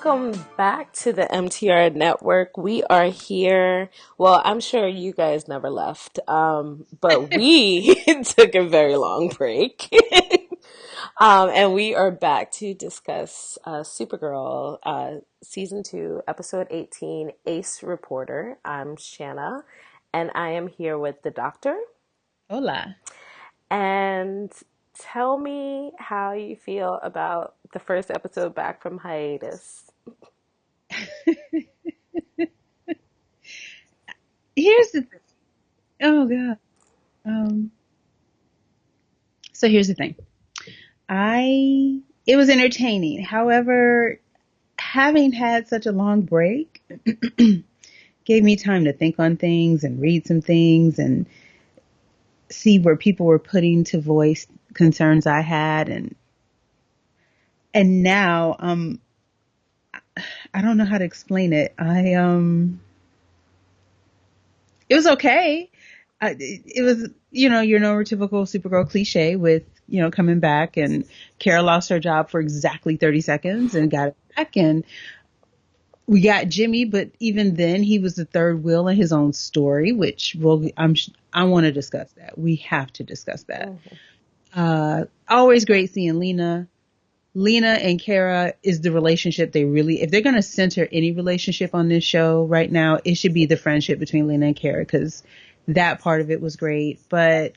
Welcome back to the MTR Network. We are here. Well, I'm sure you guys never left, but we took a very long break. And we are back to discuss Supergirl, Season 2, Episode 18, Ace Reporter. I'm Shanna, and I am here with the Doctor. Hola. And tell me how you feel about the first episode back from hiatus. Here's the thing. Oh God. Um, so here's the thing. It was entertaining. However, having had such a long break gave me time to think on things and read some things and see where people were putting to voice concerns I had and now I don't know how to explain it. It was okay. It was, your neurotypical Supergirl cliche with, coming back and Kara lost her job for exactly 30 seconds and got it back. And we got Jimmy, but even then he was the third wheel in his own story, which I want to discuss that. We have to discuss that. Always great seeing Lena. Lena and Kara is the relationship if they're going to center any relationship on this show right now, it should be the friendship between Lena and Kara, because that part of it was great, but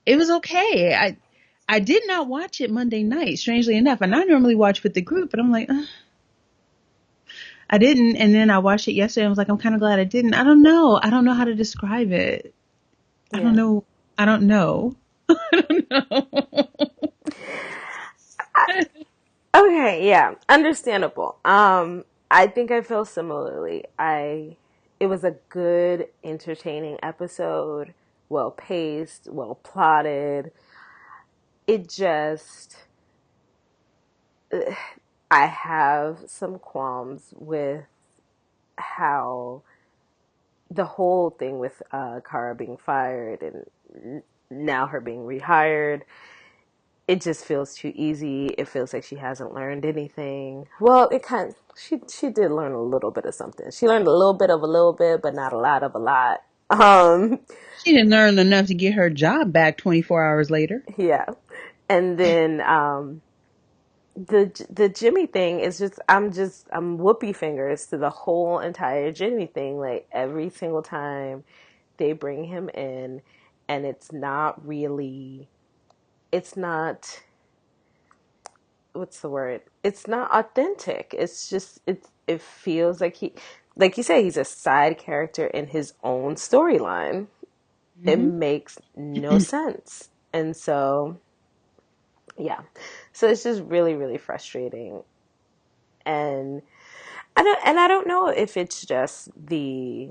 it was okay. I did not watch it Monday night, strangely enough, and I normally watch with the group, but I'm like, I didn't, and then I watched it yesterday, and I was like, I'm kind of glad I didn't. I don't know how to describe it. I Yeah. don't know. I don't know. I don't know. Okay, yeah, understandable. I think I feel similarly. It was a good, entertaining episode, well paced, well plotted. It just, I have some qualms with how the whole thing with Kara being fired and now her being rehired, it just feels too easy. It feels like she hasn't learned anything. Well, she did learn a little bit of something. She learned a little bit of a little bit, but not a lot of a lot. She didn't learn enough to get her job back 24 hours later. Yeah. And then the Jimmy thing is I'm whoopee fingers to the whole entire Jimmy thing. Like every single time they bring him in, and it's not what's the word? It's not authentic. It's just it feels like like you say, he's a side character in his own storyline. It Hmm. makes no sense. And so yeah. So it's just really, really frustrating. And I don't know if it's just the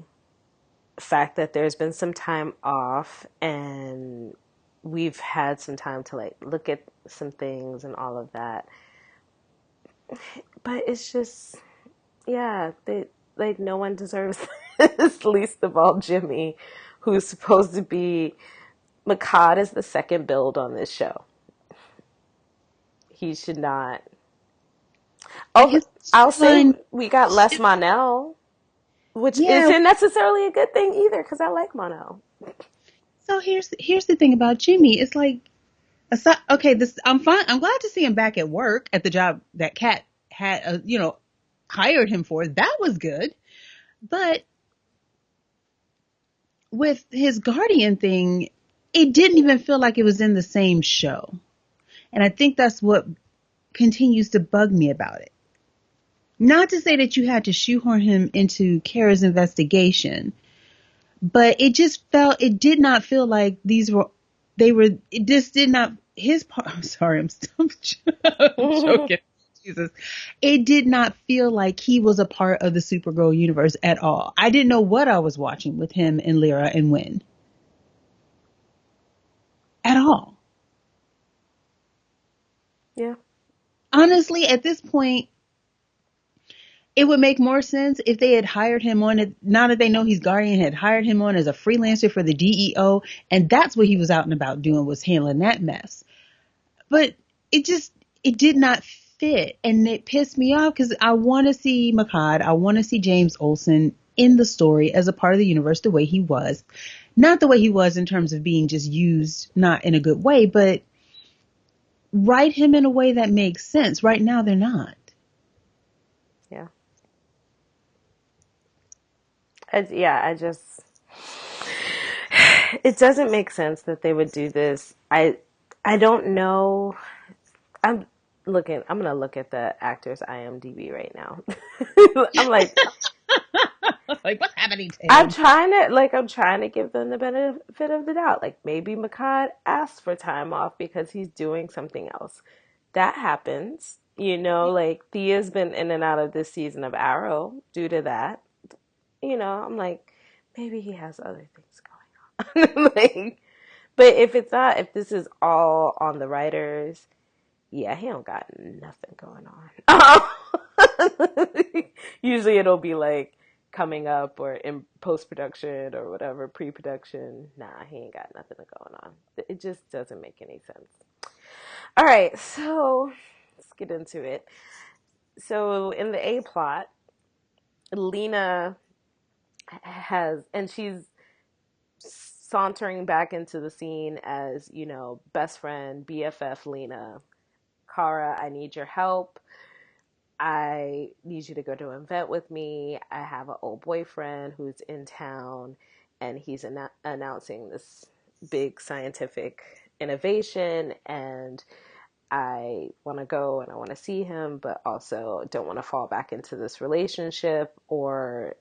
fact that there's been some time off and we've had some time to like look at some things and all of that. But it's just yeah, like no one deserves this, least of all Jimmy, who's supposed to be Makad is the second build on this show. He should not. Oh, His I'll say storyline, we got Les Monel, which yeah. isn't necessarily a good thing either, because I like Monel. So here's the thing about Jimmy. It's like, okay, this I'm fine. I'm glad to see him back at work at the job that Kat had, hired him for. That was good. But with his Guardian thing, it didn't even feel like it was in the same show. And I think that's what continues to bug me about it. Not to say that you had to shoehorn him into Kara's investigation, but it did not feel like it just did not, his part, I'm sorry, I'm joking. Jesus. It did not feel like he was a part of the Supergirl universe at all. I didn't know what I was watching with him and Lyra and Winn. At all. Yeah. Honestly, at this point, it would make more sense if they had hired him on it. Now that they know he's Guardian, had hired him on as a freelancer for the DEO, and that's what he was out and about doing, was handling that mess. But it did not fit. And it pissed me off because I want to see Makad, I want to see James Olsen in the story as a part of the universe the way he was. Not the way he was in terms of being just used, not in a good way, but write him in a way that makes sense. Right now, they're not. Yeah. I just it doesn't make sense that they would do this. I don't know. I'm I'm gonna look at the actor's IMDb right now. I'm like, Like, what's happening to him? I'm trying to give them the benefit of the doubt. Like maybe Makad asked for time off because he's doing something else. That happens. Like Thea's been in and out of this season of Arrow due to that. I'm like, maybe he has other things going on. But if this is all on the writers, yeah, he don't got nothing going on. Usually it'll be like coming up or in post production or whatever, pre production. Nah, he ain't got nothing going on. It just doesn't make any sense. All right, so let's get into it. So in the A plot, Lena and she's sauntering back into the scene as, best friend, BFF Lena. Kara, I need your help. I need you to go to an event with me. I have an old boyfriend who's in town and he's announcing this big scientific innovation, and I want to go and I want to see him, but also don't want to fall back into this relationship, or,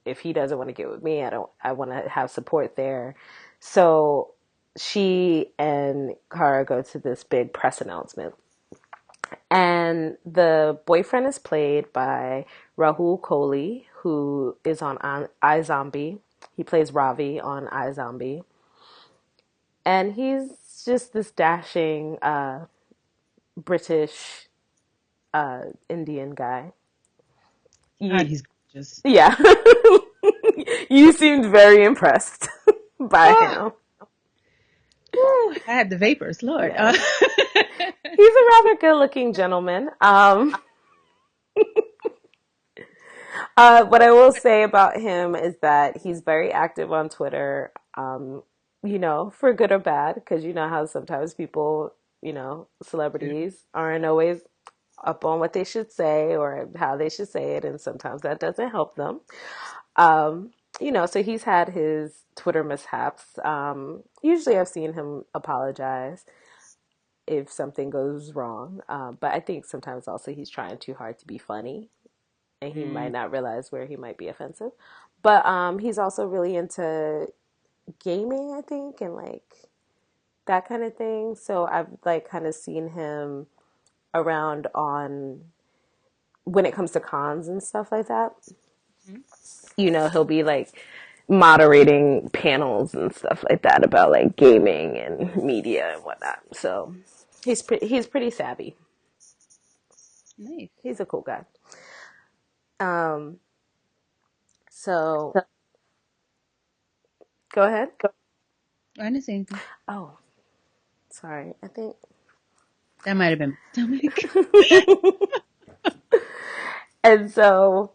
if he doesn't want to get with me, I want to have support there. So she and Kara go to this big press announcement. And the boyfriend is played by Rahul Kohli, who is on iZombie. He plays Ravi on iZombie. And he's just this dashing British Indian guy. God, he's gorgeous. Yeah. You seemed very impressed by him. Woo, I had the vapors, Lord. Yeah. He's a rather good-looking gentleman. What I will say about him is that he's very active on Twitter, for good or bad, because you know how sometimes people, celebrities aren't always up on what they should say or how they should say it, and sometimes that doesn't help them. So he's had his Twitter mishaps. Usually I've seen him apologize if something goes wrong, but I think sometimes also he's trying too hard to be funny, and he might not realize where he might be offensive. But he's also really into gaming, I think, and like that kind of thing. So I've like kind of seen him around on when it comes to cons and stuff like that. He'll be like moderating panels and stuff like that about like gaming and media and whatnot. So he's pretty savvy. Nice. He's a cool guy. So go ahead. I didn't say anything. Oh, sorry. I think That might have been my stomach. and so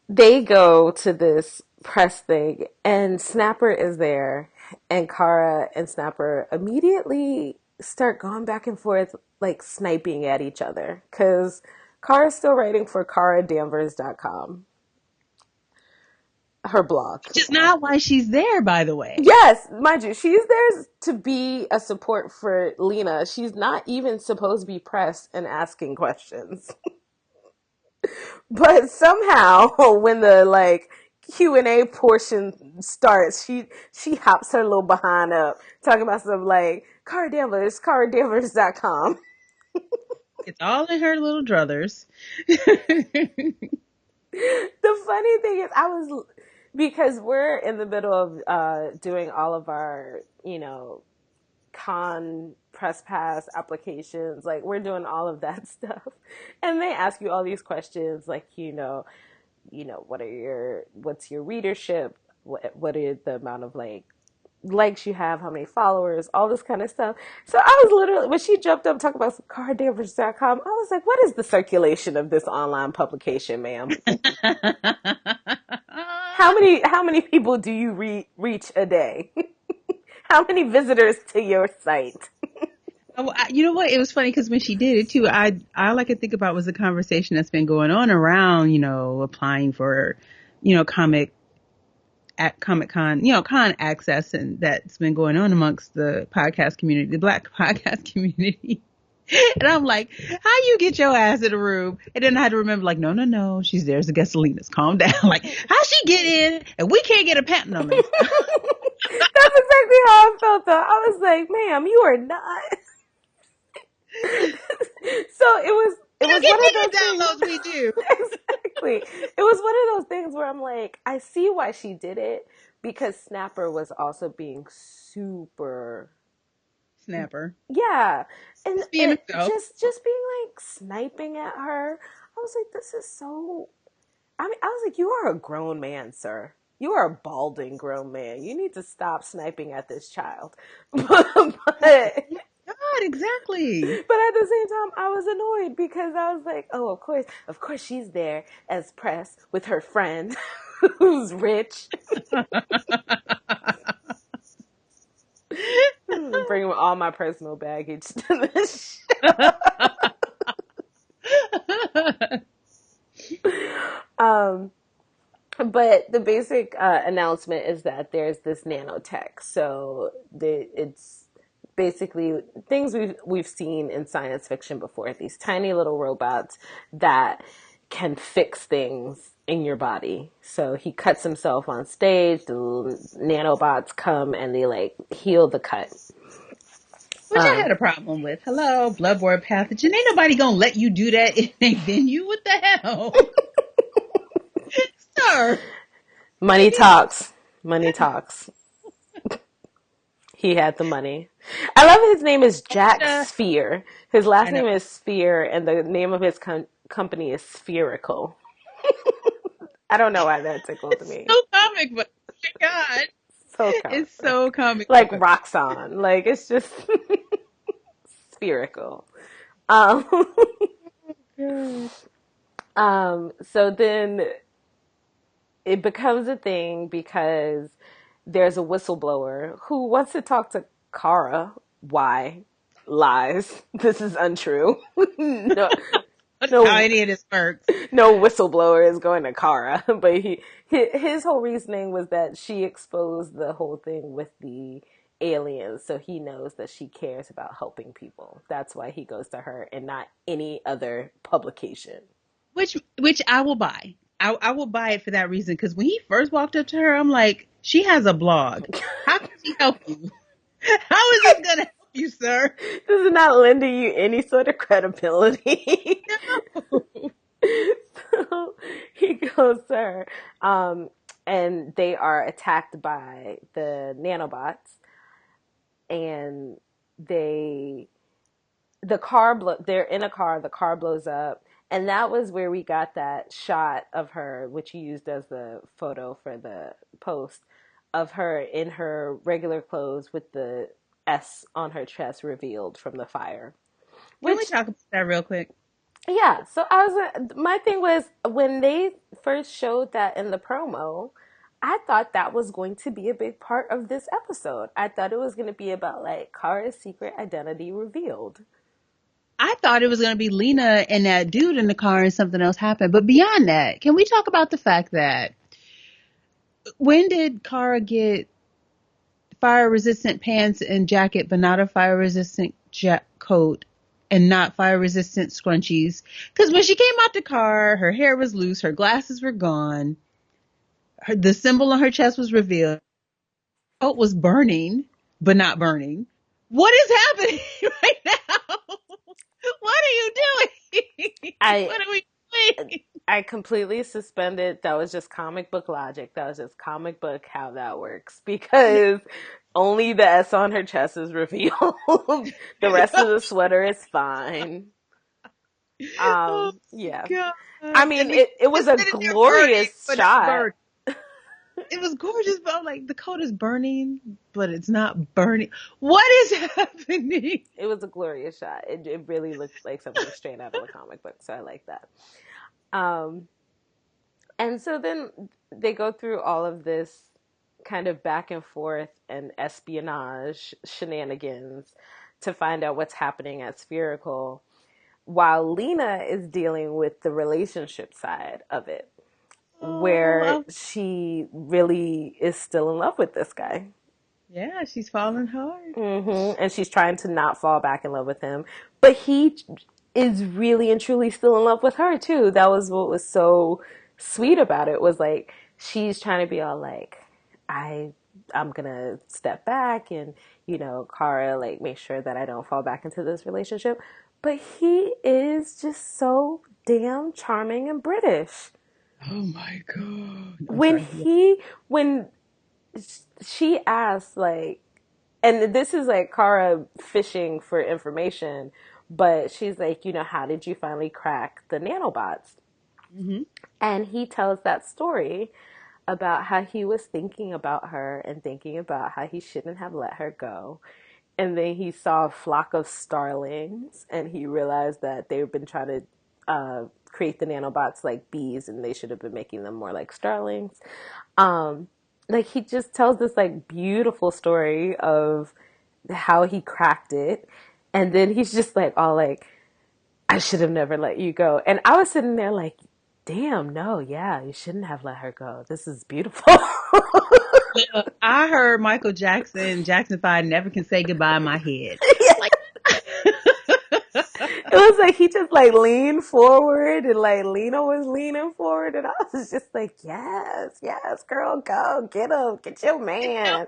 they go to this press thing, and Snapper is there, and Kara and Snapper immediately start going back and forth, like sniping at each other, because Kara's still writing for karadanvers.com, her blog. Which is not why she's there, by the way. Yes, mind you, she's there to be a support for Lena. She's not even supposed to be pressed and asking questions. But somehow, when the like Q&A portion starts, she hops her little behind up, talking about some like Cara Danvers, karadanvers.com. It's all in her little druthers. The funny thing is, because we're in the middle of doing all of our, con press pass applications, like we're doing all of that stuff, and they ask you all these questions, like what's your readership, what are the amount of like likes you have, how many followers, all this kind of stuff. So I was literally, when she jumped up talking about cardamage.com, I was like, what is the circulation of this online publication, ma'am? How many people do you reach a day? How many visitors to your site? Oh, you know what? It was funny because when she did it too, all I could think about was the conversation that's been going on around, applying for, comic at Comic Con, con access, and that's been going on amongst the podcast community, the Black podcast community. And I'm like, how you get your ass in the room? And then I had to remember, like, no, she's there as a guest. Selena's calm down. Like, how she get in and we can't get a patent on this? That's exactly how I felt though. I was like, ma'am, you are not. So it was one of those downloads things. we do. Exactly. It was one of those things where I'm like, I see why she did it, because Snapper was also being super, Snapper. yeah, and Just being himself. just being like sniping at her. I was like, this is so. I mean, I was like, you are a grown man, sir. You are a balding grown man. You need to stop sniping at this child. But God, exactly. But at the same time, I was annoyed because I was like, oh, of course she's there as press with her friend who's rich. Bringing all my personal baggage to this show. But the basic announcement is that there's this nanotech. So it's basically things we've seen in science fiction before. These tiny little robots that can fix things in your body. So he cuts himself on stage. The nanobots come and they like heal the cut. Which I had a problem with. Hello, bloodborne pathogen. Ain't nobody gonna let you do that in a venue. What the hell? Sir. Money talks. Money talks. He had the money. I love his name is Jack Spheer. His last name is Spheer, and the name of his company is Spherical. I don't know why that tickled me. So comic book. Oh my God. So comic. It's so comic like book. Roxanne. Like, it's just spherical. So then it becomes a thing because there's a whistleblower who wants to talk to Kara. Why? Lies. This is untrue. No, How any of this works. No whistleblower is going to Kara, but his whole reasoning was that she exposed the whole thing with the aliens, so he knows that she cares about helping people. That's why he goes to her and not any other publication. Which I will buy. I will buy it for that reason, because when he first walked up to her, I'm like, she has a blog. How can she help you? How is this going to help you, sir? This is not lending you any sort of credibility. No. So he goes, sir, and they are attacked by the nanobots, and they're in a car, the car blows up. And that was where we got that shot of her, which he used as the photo for the post, of her in her regular clothes with the S on her chest revealed from the fire. Can we talk about that real quick? Yeah. So my thing was, when they first showed that in the promo, I thought that was going to be a big part of this episode. I thought it was going to be about like Kara's secret identity revealed. I thought it was going to be Lena and that dude in the car and something else happened. But beyond that, can we talk about the fact that when did Kara get fire-resistant pants and jacket, but not a fire-resistant coat and not fire-resistant scrunchies? Because when she came out the car, her hair was loose, her glasses were gone, the symbol on her chest was revealed, her coat was burning, but not burning. What is happening right now? What are you doing? What are we doing? I completely suspended. That was just comic book logic. That was just comic book how that works. Because only the S on her chest is revealed. The rest of the sweater is fine. Yeah. God. I mean, it was a glorious shot. It was gorgeous, but I'm like, the coat is burning, but it's not burning. What is happening? It was a glorious shot. It really looked like something straight out of a comic book, so I like that. Um, and so then they go through all of this kind of back and forth and espionage shenanigans to find out what's happening at Spherical, while Lena is dealing with the relationship side of it, where Oh, she really is still in love with this guy. yeah, she's falling hard. And she's trying to not fall back in love with him, but he is really and truly still in love with her too. That was what was so sweet about it, was like she's trying to be all like, I I'm gonna step back and, Kara, like, make sure that I don't fall back into this relationship. But he is just so damn charming and British. Oh my God. I'm When sorry. Yeah. he when she asked, like, and this is like Kara fishing for information, but she's like, how did you finally crack the nanobots? Hmm. And he tells that story about how he was thinking about her and thinking about how he shouldn't have let her go. And then he saw a flock of starlings and he realized that they've been trying to create the nanobots like bees and they should have been making them more like starlings. Um, like, he just tells this like beautiful story of how he cracked it. And then he's just like, all like, I should have never let you go. And I was sitting there like, damn, no, yeah, you shouldn't have let her go. This is beautiful. Look, I heard Jackson 5 never can say goodbye in my head. Like, It was like he just like leaned forward and like Lena was leaning forward and I was just like, yes, yes, girl, go get him, get your man. man.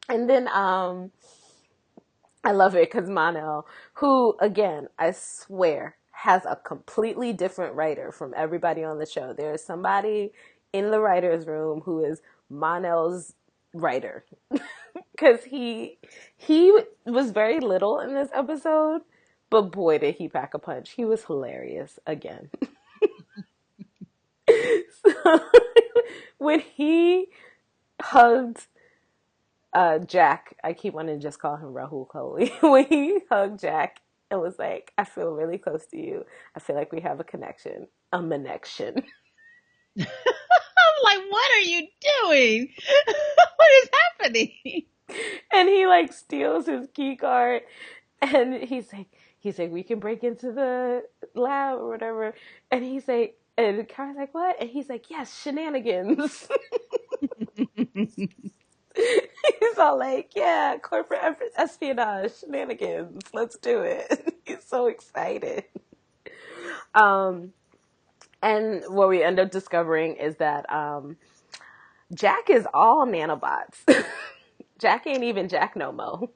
And then I love it because Monel, who, again, I swear, has a completely different writer from everybody on the show. There is somebody in the writer's room who is Monel's writer. Because he was very little in this episode, but boy, did he pack a punch. He was hilarious again. So, when he hugged Jack, I keep wanting to just call him Rahul Kohli. When he hugged Jack and was like, I feel really close to you. I feel like we have a connection. A connection. I'm like, what are you doing? What is happening? And he like steals his key card and he's like, we can break into the lab or whatever. And he's like, and Kara's like, what? And he's like, yes, shenanigans. He's all like, yeah, corporate espionage, shenanigans. Let's do it. He's so excited. Um, and what we end up discovering is that Jack is all nanobots. Jack ain't even Jack no mo.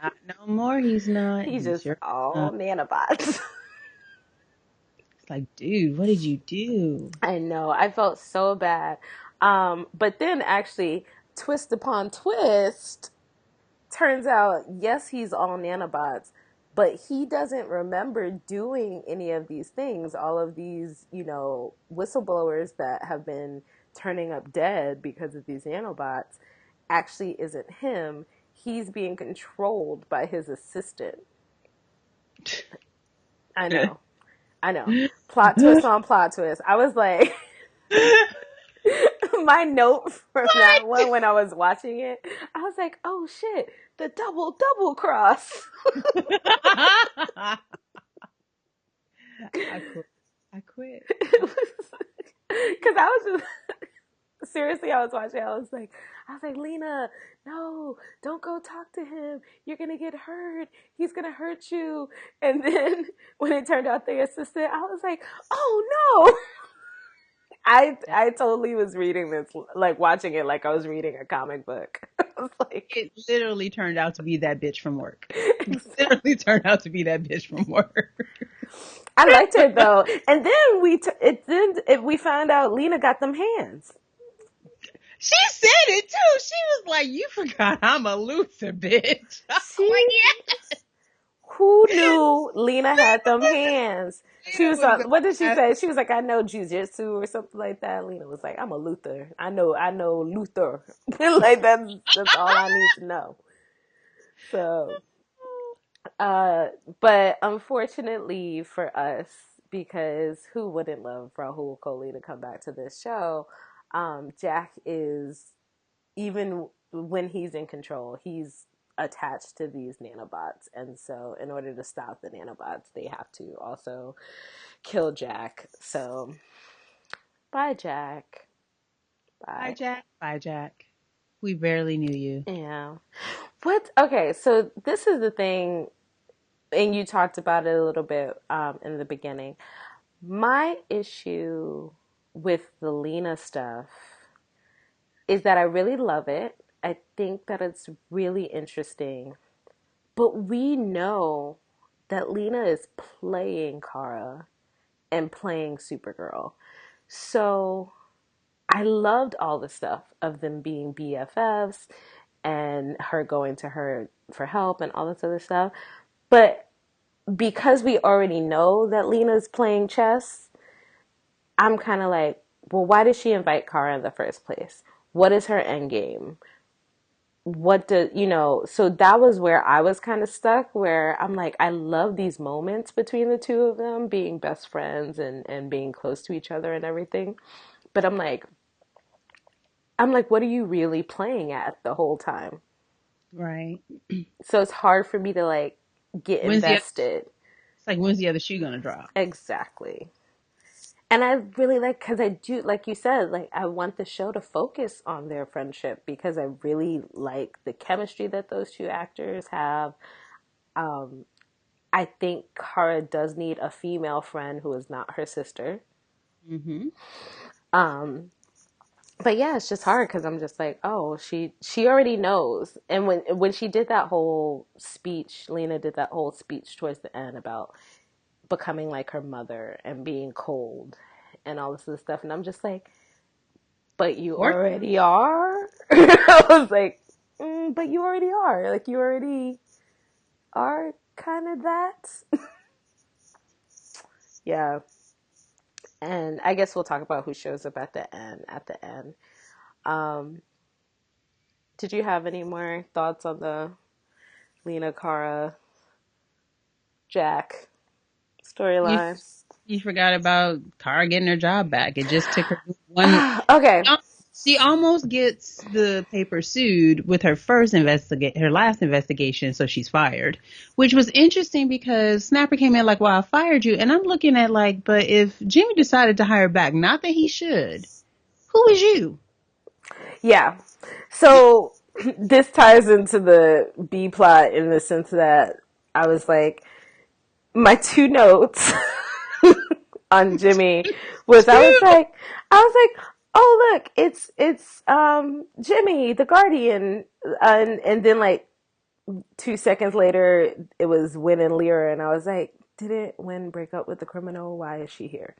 Not no more. He's not. He's He just sure all not. nanobots. It's like, dude, what did you do? I know. I felt so bad. But then actually, twist upon twist, turns out, yes, he's all nanobots, but he doesn't remember doing any of these things. All of these, whistleblowers that have been turning up dead because of these nanobots actually isn't him. He's being controlled by his assistant. I know. I know. Plot twist on plot twist. I was like, my note from that What? one when I was watching it, I was like, oh shit, the double cross. I quit. I quit. Because I was just, seriously, I was watching, I was like, Lena, no, don't go talk to him. You're going to get hurt. He's going to hurt you. And then when it turned out the assistant, I was like, oh no. I totally was reading this, like watching it like I was reading a comic book. I was like, It literally turned out to be that bitch from work. It literally turned out to be that bitch from work. I liked it though. And then we found out Lena got them hands. She said it too. She was like, "You forgot I'm a loser, bitch." I'm She like, yeah. Who knew Lena had them hands? She Lena was was the what did she best. say? She was like, I know jujitsu or something like that. Lena was like, I'm a Luther. I know Luther. Like that's all I need to know. So uh but unfortunately for us, because who wouldn't love Rahul Kohli to come back to this show, Jack is, even when he's in control, he's attached to these nanobots. And so, in order to stop the nanobots, they have to also kill Jack. So, bye, Jack. Bye, Bye. Jack. Bye, Jack. We barely knew you. Yeah. What? Okay, so this is the thing, and you talked about it a little bit in the beginning. My issue with the Lena stuff is that I really love it. I think that it's really interesting. But we know that Lena is playing Kara and playing Supergirl. So I loved all the stuff of them being BFFs and her going to her for help and all this other stuff. But because we already know that Lena's playing chess, I'm kind of like, well, why did she invite Kara in the first place? What is her end game? What do you know? So that was where I was kind of stuck, where I'm like, I love these moments between the two of them being best friends and being close to each other and everything. But I'm like, what are you really playing at the whole time? Right. So it's hard for me to like get When's the invested. It's like, when's the other shoe gonna drop? Exactly. And I really like, because I do, like you said, like I want the show to focus on their friendship because I really like the chemistry that those two actors have. Um, I think Kara does need a female friend who is not her sister. Mm-hmm. Um, but yeah, it's just hard because I'm just like, oh, she already knows. And when she did that whole speech, Lena did that whole speech towards the end about becoming like her mother and being cold and all this other stuff, and I'm just like, but you Or already are. I was like, but you already are. Like you already are kind of that. Yeah. And I guess we'll talk about who shows up at the end. At the end, um, did you have any more thoughts on the Lena Kara Jack you storyline? you forgot about Kara getting her job back. It just took her one. Okay. She almost gets the paper sued with her last investigation, so she's fired. Which was interesting because Snapper came in like, "Well, I fired you," and I'm looking at like, but if Jimmy decided to hire her back, not that he should, who is you? Yeah. So this ties into the B plot in the sense that I was like, my two notes on Jimmy was I was like, oh look, it's Jimmy the Guardian, and then like 2 seconds later it was Winn and Lyra, and I was like, didn't Winn break up with the criminal? Why is she here?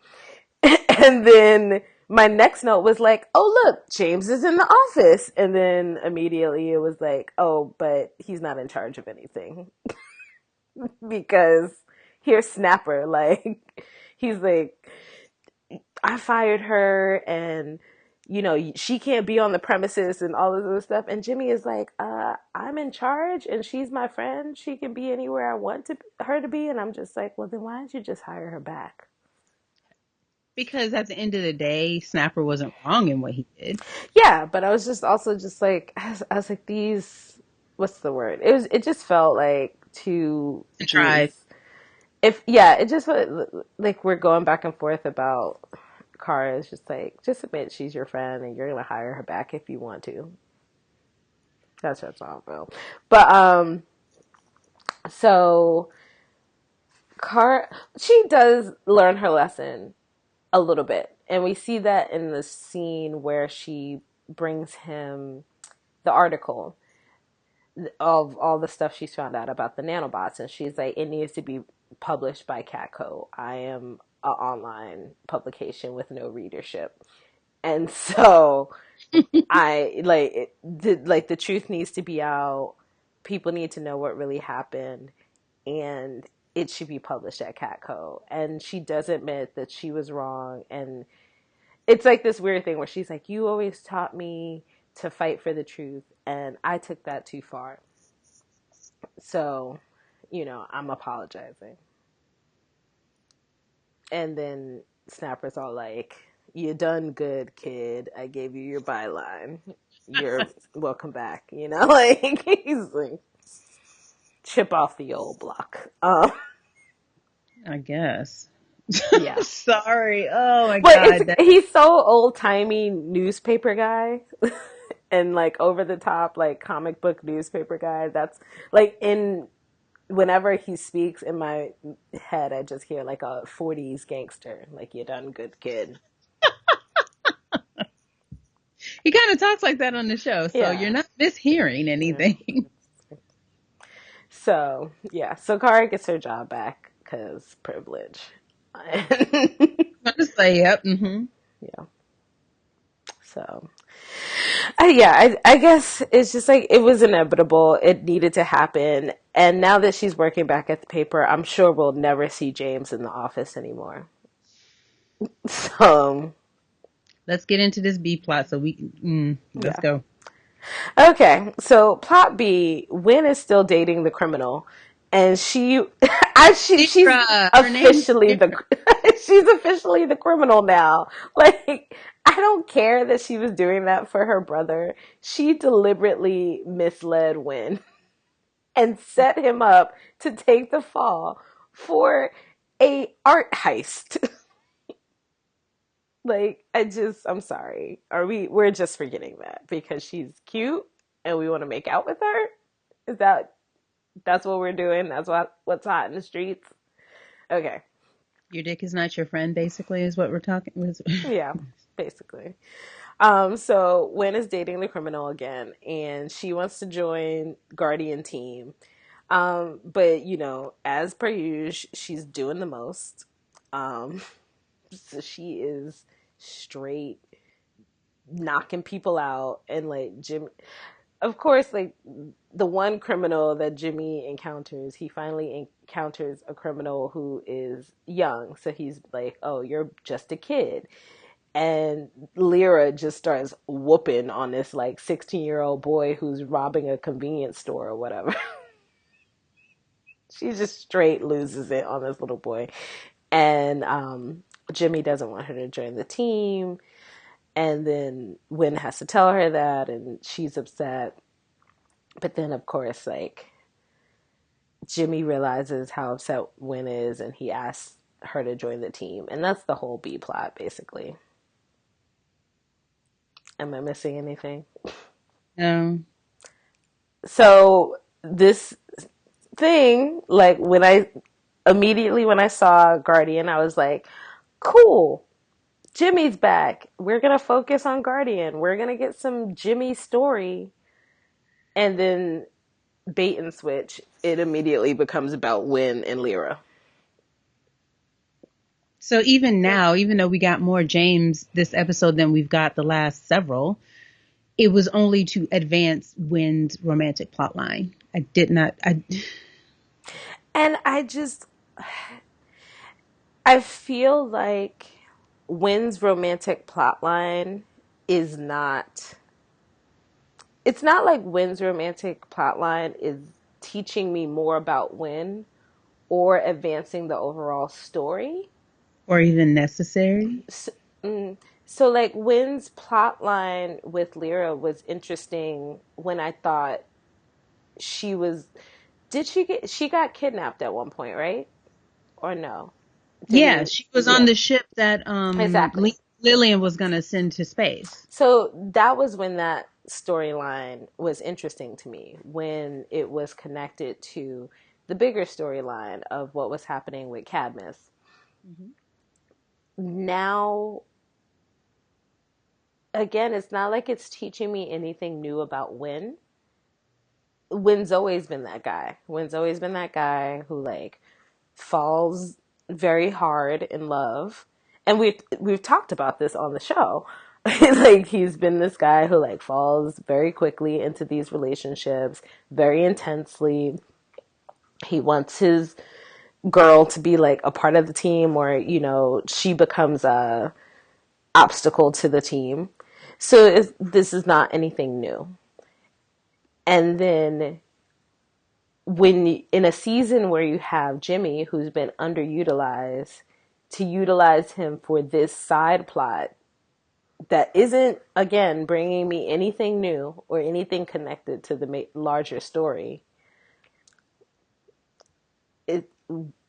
And then my next note was like, oh look, James is in the office, and then immediately it was like, oh, but he's not in charge of anything because here's Snapper, like he's like, I fired her, and she can't be on the premises and all this other stuff. And Jimmy is like, I'm in charge and she's my friend. She can be anywhere I want her to be. And I'm just like, well, then why didn't you just hire her back? Because at the end of the day, Snapper wasn't wrong in what he did. Yeah, but I was just also just like, I was like, these, what's the word? It just felt like To try. these, if, yeah, it just felt like we're going back and forth about Kara. Is just like, just admit she's your friend and you're going to hire her back if you want to. That's all I feel. But, so Kara, she does learn her lesson a little bit. And we see that in the scene where she brings him the article of all the stuff she's found out about the nanobots, and she's like, it needs to be published by Catco. I am an online publication with no readership, and so I like the truth needs to be out. People need to know what really happened, and it should be published at Catco. And she does admit that she was wrong. And it's like this weird thing where she's like, you always taught me to fight for the truth, and I took that too far. So, I'm apologizing. And then Snapper's all like, you done good, kid. I gave you your byline. You're welcome back. Like, he's like, chip off the old block. I guess. Yeah. Sorry. Oh my But God. he's so old timey newspaper guy. And like over the top, like comic book newspaper guy. That's like whenever he speaks in my head, I just hear like a 40s gangster. Like, you done good, kid. He kind of talks like that on the show, so you're Yeah. not mishearing Yeah. anything. So, yeah. So Kara gets her job back because privilege. I'm just like, yep. Yeah. So, yeah, I guess it's just like it was inevitable. It needed to happen. And now that she's working back at the paper, I'm sure we'll never see James in the office anymore. So, Let's get into this B plot so let's yeah. go. Okay, so plot B, Winn is still dating the criminal, and she's Lyra, her name's officially the Lyra. she's officially the criminal now. Like, I don't care that she was doing that for her brother. She deliberately misled Winn and set him up to take the fall for a art heist. Like, I'm sorry. We're just forgetting that because she's cute and we want to make out with her? Is that's what we're doing? That's what's hot in the streets? Okay. Your dick is not your friend, basically, is what we're talking with. Yeah, basically. So Winn is dating the criminal again and she wants to join Guardian team. But as per usual, she's doing the most. Um, so she is straight knocking people out and like Jimmy, of course, like the one criminal that Jimmy encounters, he finally encounters a criminal who is young, so he's like, oh, you're just a kid. And Lyra just starts whooping on this like 16-year-old boy who's robbing a convenience store or whatever. She just straight loses it on this little boy. And Jimmy doesn't want her to join the team. And then Winn has to tell her that, and she's upset. But then, of course, like, Jimmy realizes how upset Winn is, and he asks her to join the team. And that's the whole B plot, basically. Am I missing anything? No. So, this thing, like, immediately when I saw Guardian, I was like, cool. Jimmy's back. We're going to focus on Guardian. We're going to get some Jimmy story. And then bait and switch, it immediately becomes about Winn and Lyra. So even now, even though we got more James this episode than we've got the last several, it was only to advance Wynn's romantic plot line. I did not. And I feel like Wynn's romantic plotline is not. It's not like Wynn's romantic plotline is teaching me more about Winn or advancing the overall story. Or even necessary. So, so like Wynn's plotline with Lyra was interesting when I thought she was. Did she got kidnapped at one point, right? Or no? Yeah, she was on Yeah, the ship that exactly. Lillian was going to send to space. So that was when that storyline was interesting to me, when it was connected to the bigger storyline of what was happening with Cadmus. Mm-hmm. Now, again, it's not like it's teaching me anything new about Winn. Wynn's always been that guy. Wynn's always been that guy who like falls very hard in love. And we've talked about this on the show. Like, he's been this guy who like falls very quickly into these relationships, very intensely, He wants his girl to be like a part of the team, or she becomes a obstacle to the team. So this is not anything new. And then when in a season where you have Jimmy, who's been underutilized, to utilize him for this side plot that isn't, again, bringing me anything new or anything connected to the larger story, it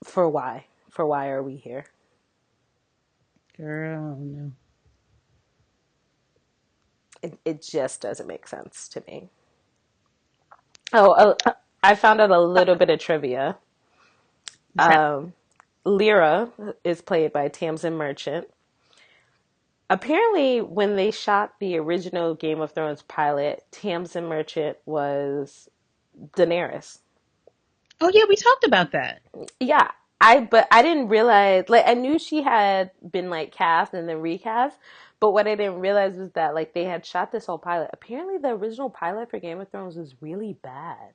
for why? For why are we here? Girl, no. It just doesn't make sense to me. Oh, I found out a little bit of trivia. What's that? Lyra is played by Tamsin Merchant. Apparently, when they shot the original Game of Thrones pilot, Tamsin Merchant was Daenerys. Oh yeah, we talked about that. Yeah, but I didn't realize, like, I knew she had been like cast and then recast, but what I didn't realize was that like they had shot this whole pilot. Apparently, the original pilot for Game of Thrones was really bad.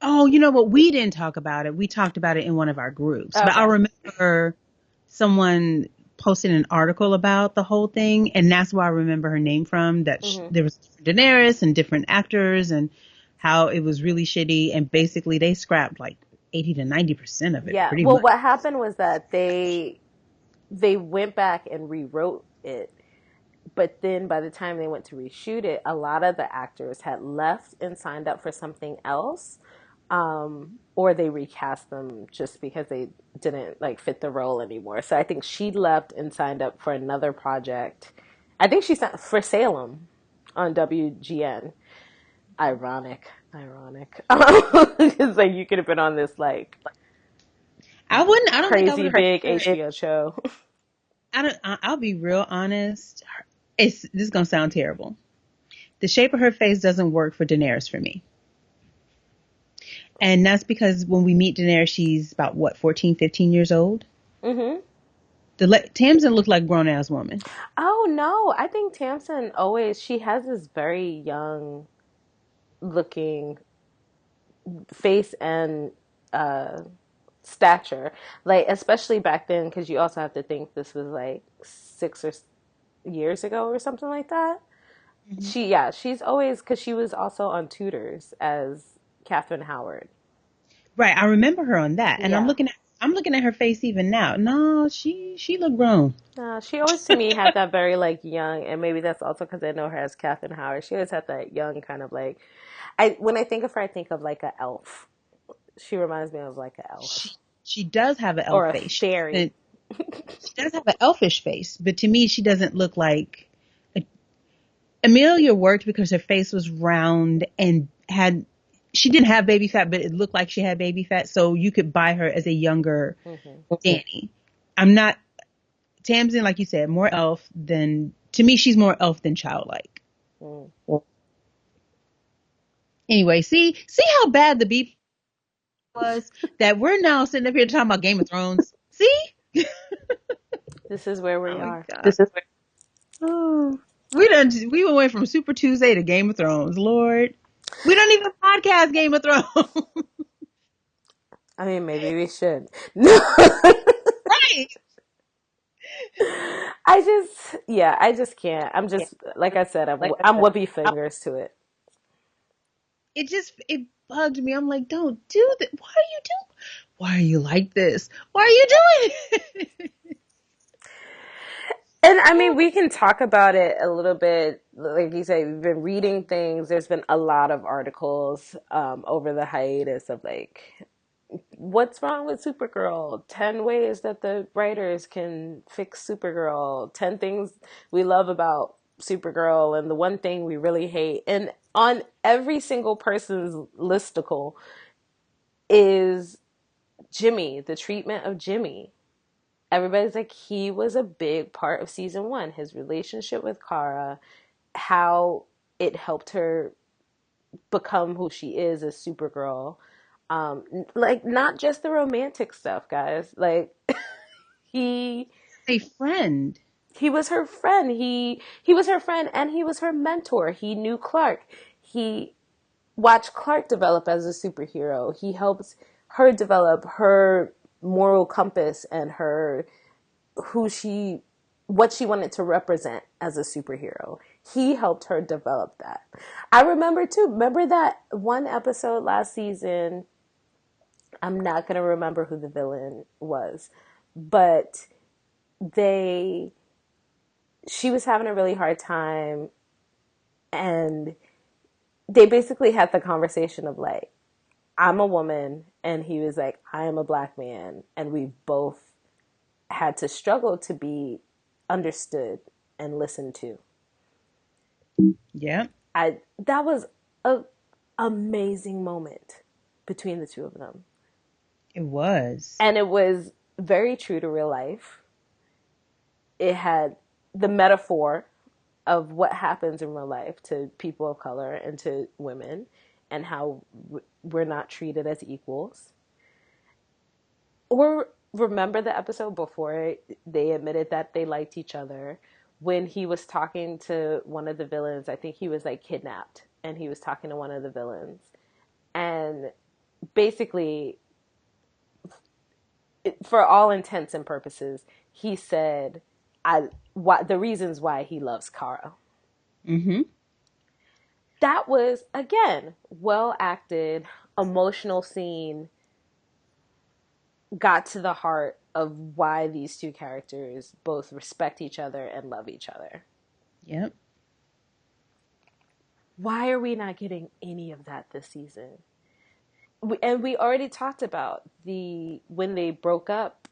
Oh, you know what? We didn't talk about it. We talked about it in one of our groups. But I Okay. remember someone posted an article about the whole thing, and that's where I remember her name from. That Hmm. there was Daenerys and different actors, and how it was really shitty. And basically, they scrapped like 80 to 90% of it, Yeah. pretty Well, much. what happened was that they went back and rewrote it, but then by the time they went to reshoot it, a lot of the actors had left and signed up for something else, or they recast them just because they didn't like fit the role anymore. So I think she left and signed up for another project. I think she signed for Salem on WGN. Ironic, because like you could have been on this like I wouldn't. I don't think I would crazy have. big HBO show. I don't. I'll be real honest. This is gonna sound terrible. The shape of her face doesn't work for Daenerys for me. And that's because when we meet Daenerys, she's about what, 14, 15 years old. Hmm. Tamsin looked like a grown ass woman. Oh no, I think Tamsin always she has this very young looking face and uh stature, like especially back then, because you also have to think this was like 6 or years ago or something like that. Mhm. She's always, because she was also on Tudors as Catherine Howard. Right, I remember her on that, and Yeah. I'm looking at her face even now. No, she looked grown. She always to me had that very like young, and maybe that's also because I know her as Catherine Howard. She always had that young kind of like, I when I think of her, I think of like an elf. She reminds me of like an She elf she does have an or elf a face. fairy. She does have an elfish face, but to me, she doesn't look like. Amelia worked because her face was round and had. She didn't have baby fat, but it looked like she had baby fat, so you could buy her as a younger Hmm. Dany. I'm not. Tamsin, like you said, more elf than, to me, she's more elf than childlike. Mm. Anyway, see how bad the beef was, that we're now sitting up here talking about Game of Thrones. See? This is where Oh we my are. god. Oh, we went from Super Tuesday to Game of Thrones. Lord, we don't even podcast Game of Thrones. I mean, maybe we should. No. Right? I just can't. I'm just, like I said, I'm whoopee fingers to it. It bugged me. I'm like, don't do that. Why are you doing? Why are you like this? Why are you doing it? And I mean, we can talk about it a little bit. Like you say, we've been reading things. There's been a lot of articles over the hiatus of like, what's wrong with Supergirl? 10 ways that the writers can fix Supergirl. 10 things we love about Supergirl, and the one thing we really hate. And on every single person's listicle is Jimmy, the treatment of Jimmy. Everybody's like, he was a big part of season one. His relationship with Kara, how it helped her become who she is as Supergirl. Like not just the romantic stuff, guys. Like he A friend. he was her friend. He was her friend and he was her mentor. He knew Clark. He watched Clark develop as a superhero. He helped her develop her moral compass and what she wanted to represent as a superhero. He helped her develop that. I remember too, remember that one episode last season? I'm not going to remember who the villain was, but they she was having a really hard time, and they basically had the conversation of like, I'm a woman, and he was like, I am a black man, and we both had to struggle to be understood and listened to. Yeah. That was a amazing moment between the two of them. It was. And it was very true to real life. It had the metaphor of what happens in real life to people of color and to women, and how we're not treated as equals. Or remember the episode before they admitted that they liked each other, when he was talking to one of the villains. I think he was like kidnapped, and he was talking to one of the villains, and basically, for all intents and purposes, he said, the reasons why he loves Kara. Mm-hmm. That was, again, well acted, emotional scene, got to the heart of why these two characters both respect each other and love each other. Yep. Why are we not getting any of that this season? And we already talked about when they broke up,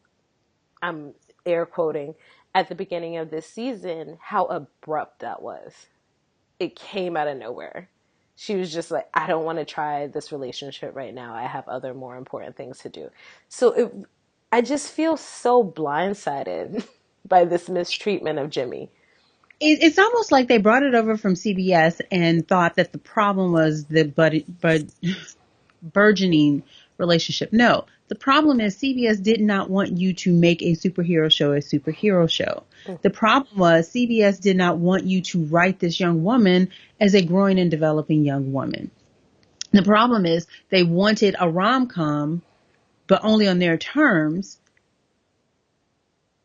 I'm air quoting, at the beginning of this season, how abrupt that was. It came out of nowhere. She was just like, I don't want to try this relationship right now. I have other more important things to do. So I just feel so blindsided by this mistreatment of Jimmy. It's almost like they brought it over from CBS and thought that the problem was the burgeoning relationship. No, the problem is CBS did not want you to make a superhero show a superhero show. The problem was CBS did not want you to write this young woman as a growing and developing young woman. The problem is they wanted a rom-com, but only on their terms,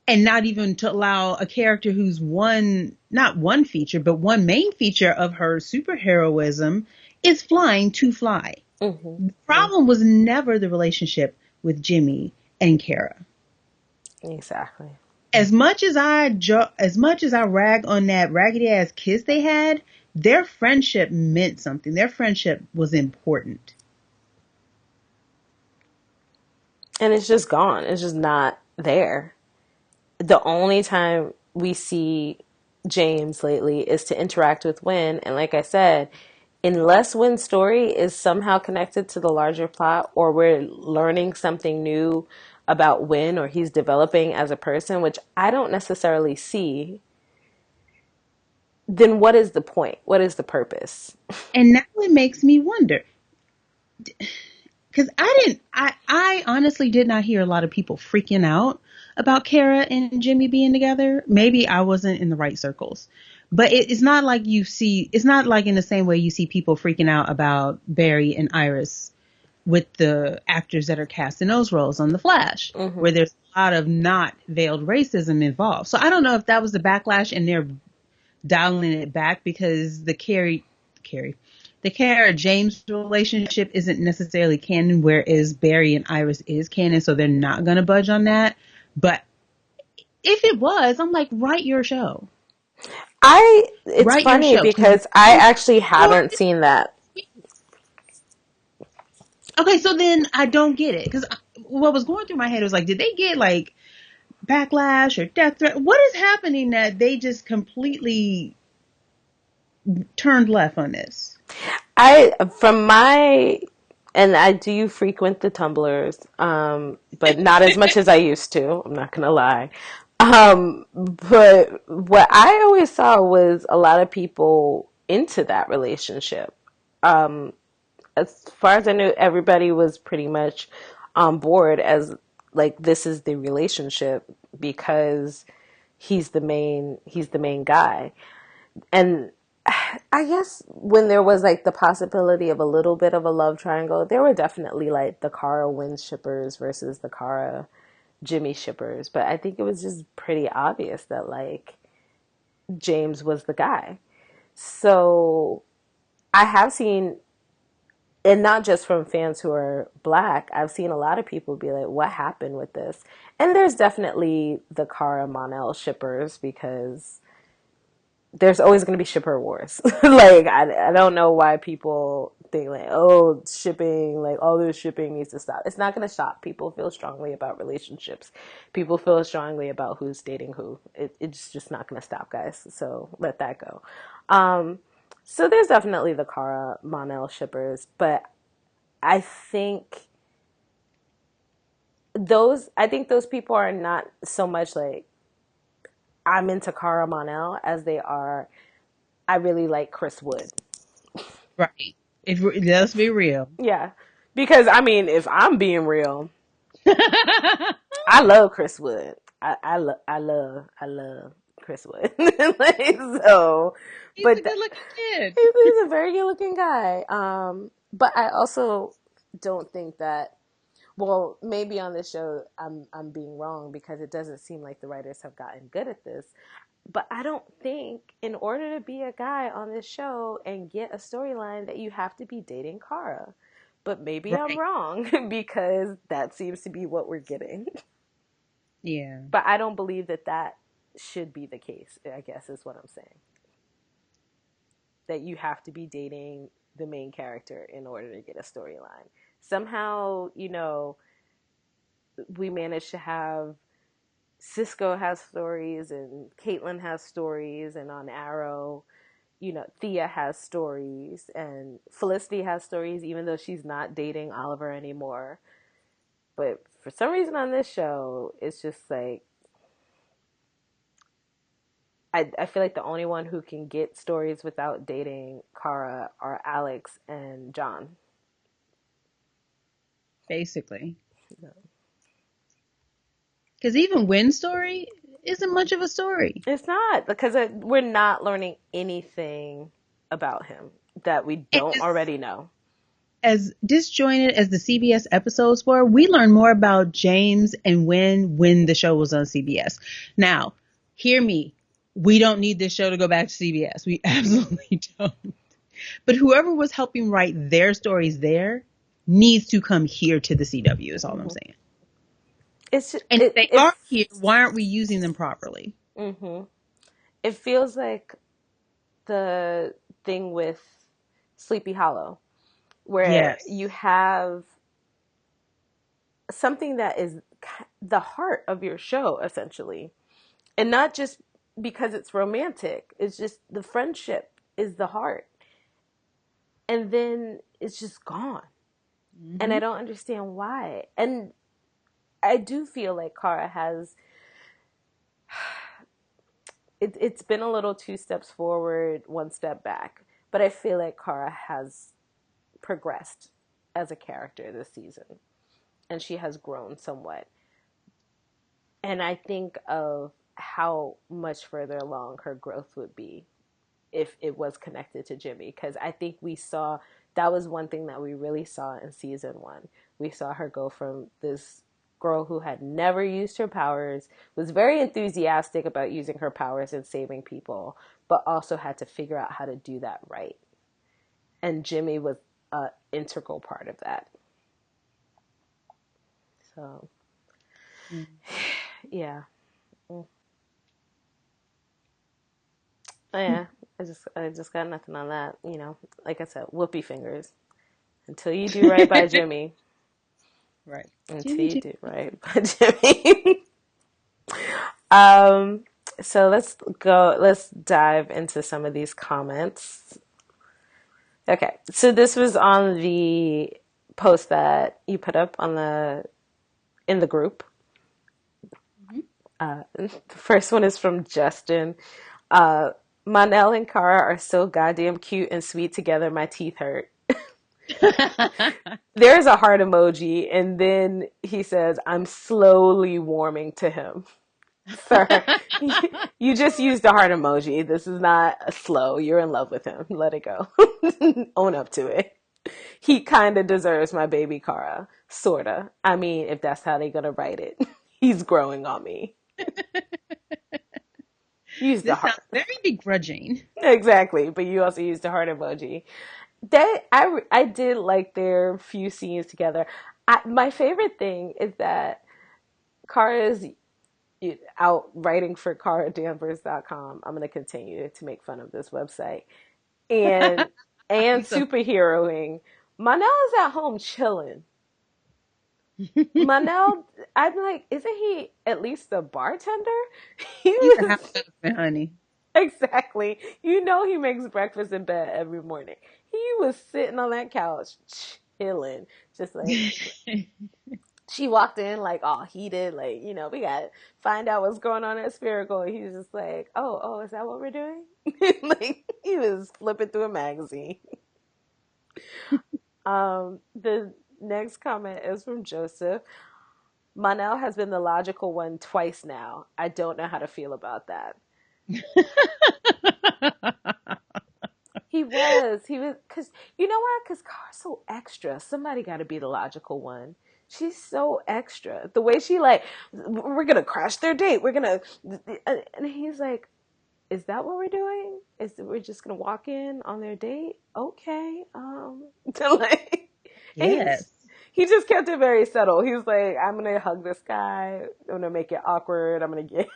and not even to allow a character who's not one feature, but one main feature of her superheroism is flying to fly. Mm-hmm. The problem was never the relationship with Jimmy and Kara. Exactly. As much as I rag on that raggedy ass kiss they had, their friendship meant something. Their friendship was important. And it's just gone. It's just not there. The only time we see James lately is to interact with Winn. And like I said, unless Winn's story is somehow connected to the larger plot, or we're learning something new about Winn, or he's developing as a person, which I don't necessarily see, then what is the point? What is the purpose? And now it makes me wonder, because I honestly did not hear a lot of people freaking out about Kara and Jimmy being together. Maybe I wasn't in the right circles, but it's not like it's not like in the same way you see people freaking out about Barry and Iris with the actors that are cast in those roles on The Flash, mm-hmm. where there's a lot of not veiled racism involved. So I don't know if that was the backlash and they're dialing it back because the Kara James relationship isn't necessarily canon, whereas Barry and Iris is canon, so they're not going to budge on that. But if it was, I'm like, write your show. It's funny because I actually haven't seen that. Okay, so then I don't get it, because what was going through my head was like, did they get like backlash or death threat? What is happening that they just completely turned left on this? And I do frequent the Tumblrs, but not as much as I used to. I'm not gonna lie. But what I always saw was a lot of people into that relationship. As far as I knew, everybody was pretty much on board as like, this is the relationship because he's the main guy. And I guess when there was like the possibility of a little bit of a love triangle, there were definitely like the Kara Winn shippers versus the Kara Jimmy shippers. But I think it was just pretty obvious that like James was the guy. So I have seen, and not just from fans who are black, I've seen a lot of people be like, what happened with this? And there's definitely the Kara Mon-El shippers because there's always going to be shipper wars. Like, I don't know why people think like, oh, shipping, like all this shipping needs to stop. It's not going to stop. People feel strongly about relationships. People feel strongly about who's dating who. It's just not going to stop, guys. So let that go. Um, so there's definitely the Kara Mon-El shippers, but I think I think those people are not so much like I'm into Kara Mon-El as they are I really like Chris Wood. Right. Let's be real. Yeah. Because I mean, if I'm being real, I love Chris Wood. I love Chris Wood. Like, so, He's a but good looking kid. he's a very good looking guy. But I also don't think that. Well, maybe on this show I'm being wrong because it doesn't seem like the writers have gotten good at this. But I don't think in order to be a guy on this show and get a storyline that you have to be dating Kara. But maybe I'm Right. wrong because that seems to be what we're getting. Yeah. But I don't believe that that should be the case, I guess is what I'm saying. That you have to be dating the main character in order to get a storyline. Somehow, we managed to have Cisco has stories and Caitlin has stories, and on Arrow, Thea has stories and Felicity has stories, even though she's not dating Oliver anymore. But for some reason on this show, it's just like I feel like the only one who can get stories without dating Kara are Alex and John. Basically. Because even Wynn's story isn't much of a story. It's not because we're not learning anything about him that we And don't already know. as disjointed as the CBS episodes were, we learned more about James and Winn when the show was on CBS. Now, hear me. We don't need this show to go back to CBS. We absolutely don't. But whoever was helping write their stories there needs to come here to the CW is all I'm Mm-hmm. saying. It's just, And if they are here, why aren't we using them properly? mm-hmm. It feels like the thing with Sleepy Hollow, where Yes. you have something that is the heart of your show, essentially. And not just because it's romantic, it's just the friendship is the heart. And then it's just gone. And I Mm-hmm. don't understand why. And I do feel like Kara has it's been a little two steps forward, one step back. But I feel like Kara has progressed as a character this season. And she has grown somewhat. And I think of how much further along her growth would be if it was connected to Jimmy. Because I think we saw that was one thing that we really saw in season one. We saw her go from this girl who had never used her powers, was very enthusiastic about using her powers and saving people, but also had to figure out how to do that right. And Jimmy was an integral part of that. So, yeah. Oh, yeah. I just got nothing on that. Like I said, whoopee fingers. Until you do right by Jimmy. Right. Until Jimmy, you Jimmy. do right by Jimmy. um, so let's dive into some of these comments. Okay, so this was on the post that you put up in the group. The first one is from Justin. Uh, Monel and Kara are so goddamn cute and sweet together. My teeth hurt. There's a heart emoji, and then he says, "I'm slowly warming to him." Sir, you just used a heart emoji. This is not a slow. You're in love with him. Let it go. Own up to it. He kind of deserves my baby Kara. Sorta. I mean, if that's how they're going to write it. He's growing on me. Use the This sounds heart. very begrudging. Exactly. But you also used the heart emoji. I did like their few scenes together. My favorite thing is that Kara's out writing for KaraDanvers.com. I'm going to continue to make fun of this website. And So superheroing. Manel is at home chilling. Manel, I'm like, isn't he at least a bartender? He he's a house was husband, honey. exactly. You know he makes breakfast in bed every morning. He was sitting on that couch chilling, just like she walked in like all heated, like, we got to find out what's going on at Spherical. He's just like, oh, is that what we're doing? Like he was flipping through a magazine. The next comment is from Joseph. Manel has been the logical one twice now. I don't know how to feel about that. He was, because you know what? Because Car's so extra. Somebody got to be the logical one. She's so extra. The way she like, we're gonna crash their date. We're gonna, and he's like, is that what we're doing? Is we're just gonna walk in on their date? Okay. Like, and Yes. he just kept it very subtle. He was like, I'm gonna hug this guy. I'm gonna make it awkward. I'm gonna get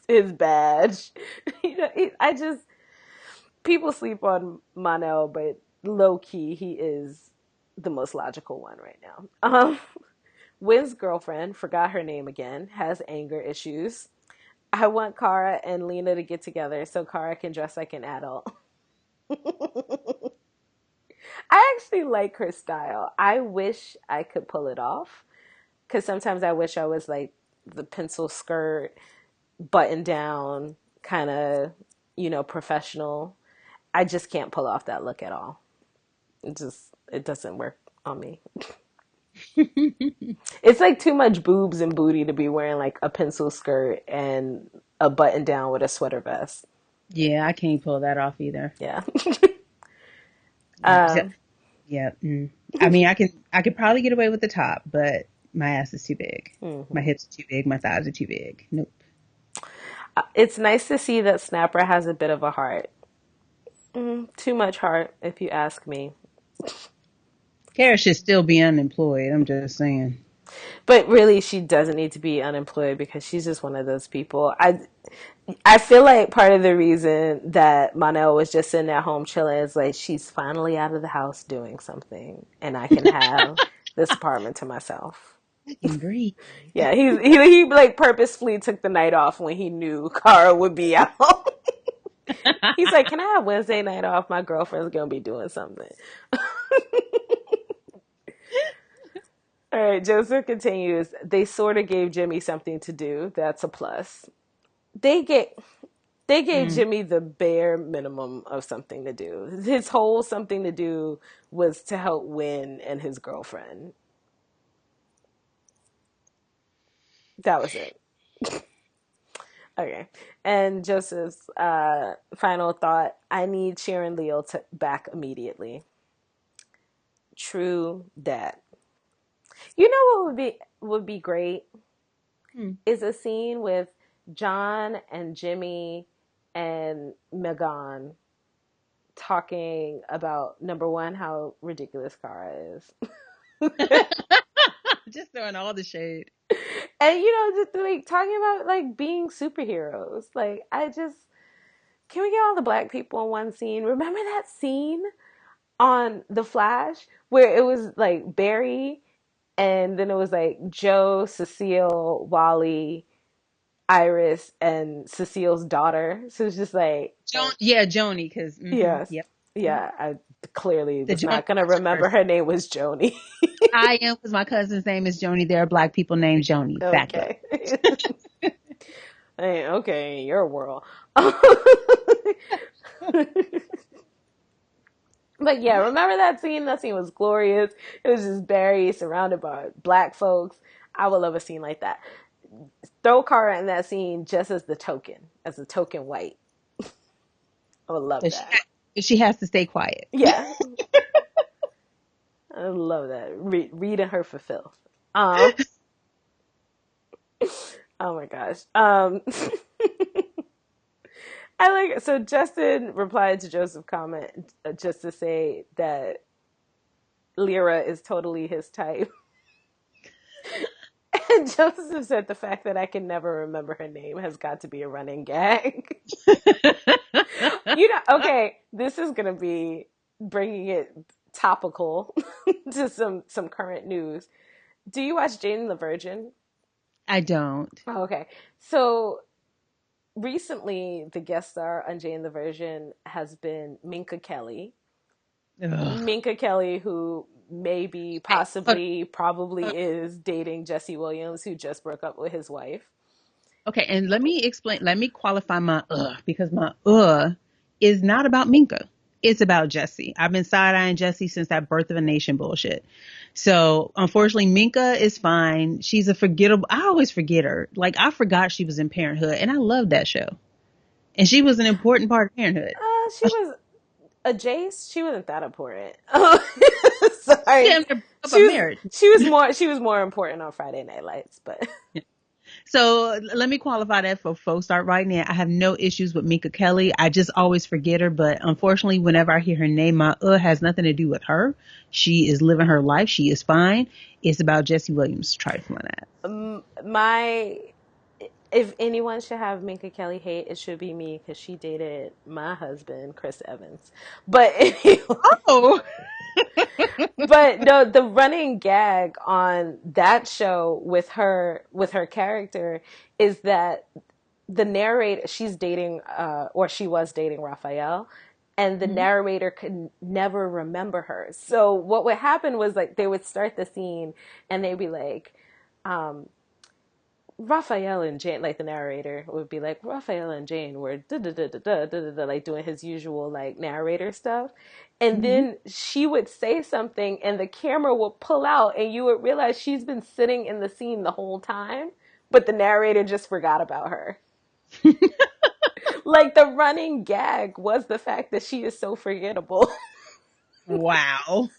his badge. I just people sleep on Manel, but low key, he is the most logical one right now. Winn's girlfriend, forgot her name again, has anger issues. I want Kara and Lena to get together so Kara can dress like an adult. I actually like her style. I wish I could pull it off because sometimes I wish I was like the pencil skirt, button down, kind of, professional. I just can't pull off that look at all. It doesn't work on me. It's like too much boobs and booty to be wearing like a pencil skirt and a button down with a sweater vest. Yeah, I can't pull that off either. Yeah. Yeah. um, Yeah. I mean, I could probably get away with the top, but my ass is too big. My mhm. hips are too big. My thighs are too big. Nope. It's nice to see that Snapper has a bit of a heart. Too much heart, if you ask me. Kara should still be unemployed. I'm just saying. But really, she doesn't need to be unemployed because she's just one of those people. I feel like part of the reason that Monel was just sitting at home chilling is like she's finally out of the house doing something, and I can have this apartment to myself. I can breathe. Yeah, he like purposefully took the night off when he knew Kara would be out. He's like, "Can I have Wednesday night off? My girlfriend's gonna be doing something." All right, Joseph continues. They sort of gave Jimmy something to do. That's a plus. They get they gave Mm. Jimmy the bare minimum of something to do. His whole something to do was to help Winn and his girlfriend. That was it. Okay. And Joseph's final thought: I need Sharon Leal to back immediately. True that. You know what would be great Mm. is a scene with John and Jimmy and Megan talking about number one how ridiculous Kara is. Just throwing all the shade. And just like talking about like being superheroes. Like I just can we get all the black people in one scene? Remember that scene on The Flash where it was like Barry and then it was like Joe, Cecile, Wally, Iris, and Cecile's daughter. So it's just like Yeah, Joni, because yes. yep. Yeah, I clearly The was Joni not gonna remember person. her name was Joni. I am because my cousin's name is Joni. There are black people named Joni. Fact up. Okay. Hey, okay, your world. But yeah, remember that scene? That scene was glorious. It was just Barry surrounded by black folks. I would love a scene like that. throw Kara in that scene just as a token white. I would love But that. she has to stay quiet. Yeah, I love that. Reading her for filth. Um, oh my gosh. I like so Justin replied to Joseph's comment just to say that Lyra is totally his type. And Joseph said the fact that I can never remember her name has got to be a running gag. Okay, this is gonna be bringing it topical to some current news. Do you watch Jane the Virgin? I don't. Oh, okay, so recently the guest star on Jane the Virgin has been Minka Kelly. Ugh. Minka Kelly, who maybe, possibly, probably is dating Jesse Williams, who just broke up with his wife. Okay, and let me qualify my because my is not about Minka. It's about Jesse. I've been side-eyeing Jesse since that Birth of a Nation bullshit. So unfortunately, Minka is fine. She's a forgettable. I always forget her. Like I forgot she was in Parenthood, and I love that show. And she was an important part of Parenthood. She was a Jace. She wasn't that important. Yeah, Sorry, up a marriage. she was more important on Friday Night Lights, but So let me qualify that for folks start right now. I have no issues with Minka Kelly. I just always forget her, but unfortunately, whenever I hear her name, my has nothing to do with her. She is living her life. She is fine. It's about Jesse Williams trifling that. my if anyone should have Minka Kelly hate, it should be me because she dated my husband, Chris Evans. But anyway, Oh, but no, the running gag on that show with her character is that the narrator she's dating or she was dating Raphael, and the Mhm. narrator could never remember her. So what would happen was like they would start the scene and they'd be like, Raphael and Jane, like the narrator would be like, Raphael and Jane were da da da da da da da, like doing his usual like narrator stuff. And Mhm. then she would say something and the camera would pull out and you would realize she's been sitting in the scene the whole time, but the narrator just forgot about her. Like the running gag was the fact that she is so forgettable. Wow.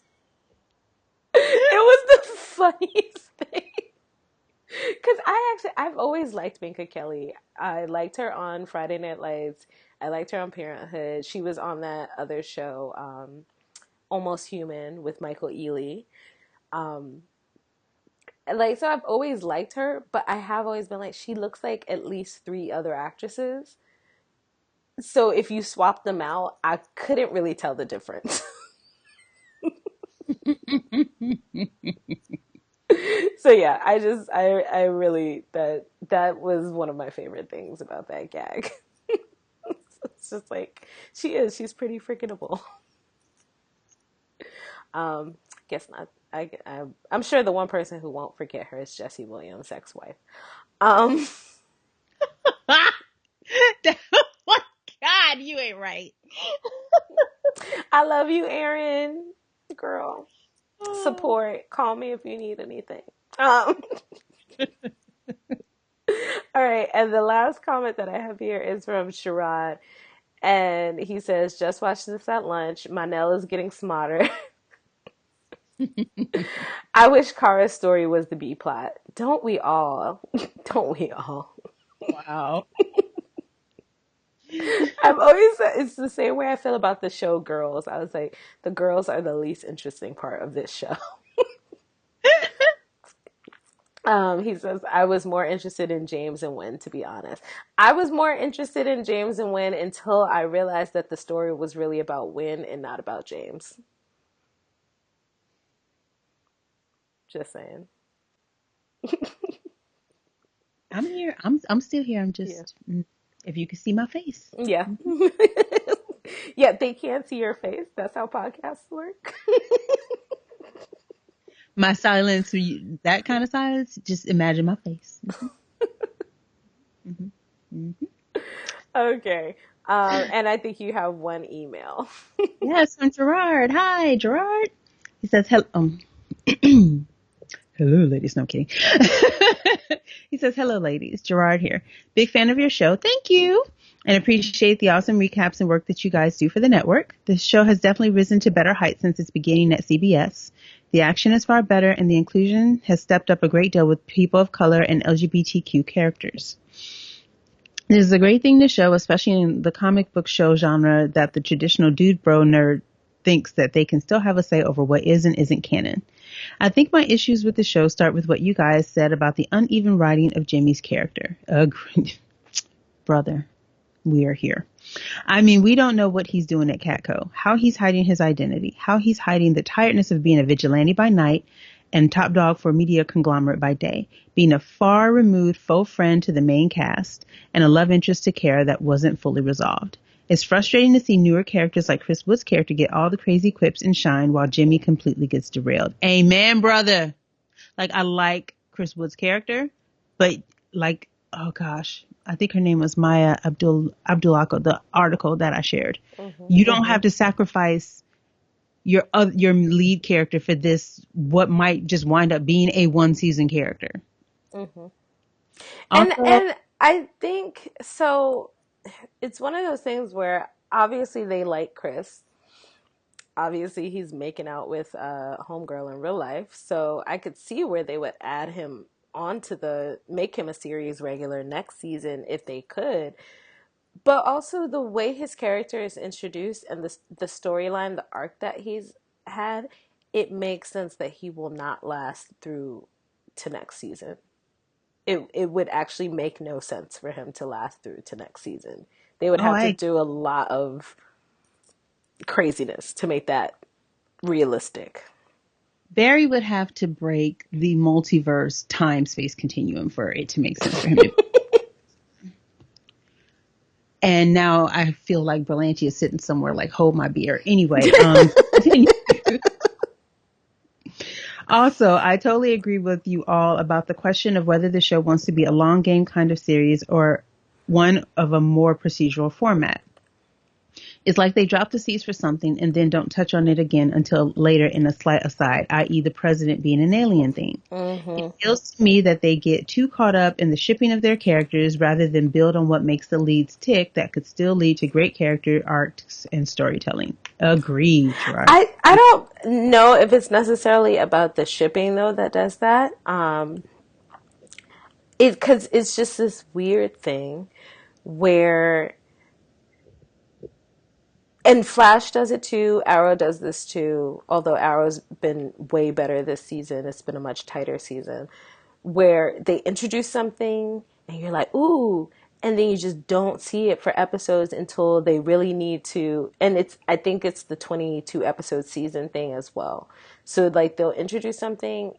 It was the funniest thing. Because I've always liked Minka Kelly. I liked her on Friday Night Lights. I liked her on Parenthood. She was on that other show, Almost Human, with Michael Ealy. Um, like, so I've always liked her, but I have always been like, she looks like at least three other actresses. So if you swap them out, I couldn't really tell the difference. So yeah, I really that was one of my favorite things about that gag. It's just like she's pretty freakable. Um, guess not. I'm sure the one person who won't forget her is Jesse Williams' ex-wife. Um, Oh God, you ain't right. I love you, Erin, girl. Oh. Support. Call me if you need anything. Um, all right, and the last comment that I have here is from Sherrod, and he says, "Just watch this at lunch. My nail is getting smarter." I wish Kara's story was the B plot. Don't we all? Don't we all? Wow. I've always it's the same way I feel about the show Girls. I was like, the girls are the least interesting part of this show. He says, I was more interested in James and Winn, to be honest. I was more interested in James and Winn until I realized that the story was really about Winn and not about James. Just saying. I'm here. I'm still here. I'm Yeah. just if you could see my face. Yeah. Yeah, they can't see your face. That's how podcasts work. My silence, that kind of silence, just imagine my face. Hmm. Hmm. Okay. And I think you have one email. Yes, from Gerard. Hi, Gerard. He says, hello. Hello, ladies. No, I'm kidding. He says, hello, ladies. Gerard here. Big fan of your show. Thank you. And appreciate the awesome recaps and work that you guys do for the network. The show has definitely risen to better heights since its beginning at CBS. The action is far better, and the inclusion has stepped up a great deal with people of color and LGBTQ characters. This is a great thing to show, especially in the comic book show genre, that the traditional dude bro nerd thinks that they can still have a say over what is and isn't canon. I think my issues with the show start with what you guys said about the uneven writing of Jimmy's character. Agreed. Brother, we are here. I mean, we don't know what he's doing at Catco, how he's hiding his identity, how he's hiding the tiredness of being a vigilante by night and top dog for a media conglomerate by day, being a far removed faux friend to the main cast and a love interest to Kara that wasn't fully resolved. It's frustrating to see newer characters like Chris Wood's character get all the crazy quips and shine while Jimmy completely gets derailed. Amen, brother. Like, I like Chris Wood's character, but like, oh gosh, I think her name was Maya Abdulako, the article that I shared. Mm-hmm. You don't have to sacrifice your lead character for this, what might just wind up being a one season character. Mm-hmm. And I think so. It's one of those things where obviously they like Chris. Obviously he's making out with homegirl in real life, so I could see where they would add him make him a series regular next season if they could. But also the way his character is introduced and the storyline, the arc that he's had, it makes sense that he will not last through to next season. It would actually make no sense for him to last through to next season. They would have to do a lot of craziness to make that realistic. Barry would have to break the multiverse time-space continuum for it to make sense for him. And now I feel like Berlanti is sitting somewhere like, hold my beer. Anyway, also, I totally agree with you all about the question of whether the show wants to be a long game kind of series or one of a more procedural format. It's like they drop the seeds for something and then don't touch on it again until later in a slight aside, i.e. the president being an alien thing. Mm-hmm. It feels to me that they get too caught up in the shipping of their characters rather than build on what makes the leads tick that could still lead to great character arcs and storytelling. Agreed, Gerard. I don't know if it's necessarily about the shipping, though, that does that. Because it's just this weird thing where... And Flash does it too. Arrow does this too. Although Arrow's been way better this season. It's been a much tighter season. Where they introduce something and you're like, ooh. And then you just don't see it for episodes until they really need to. And I think it's the 22 episode season thing as well. So like they'll introduce something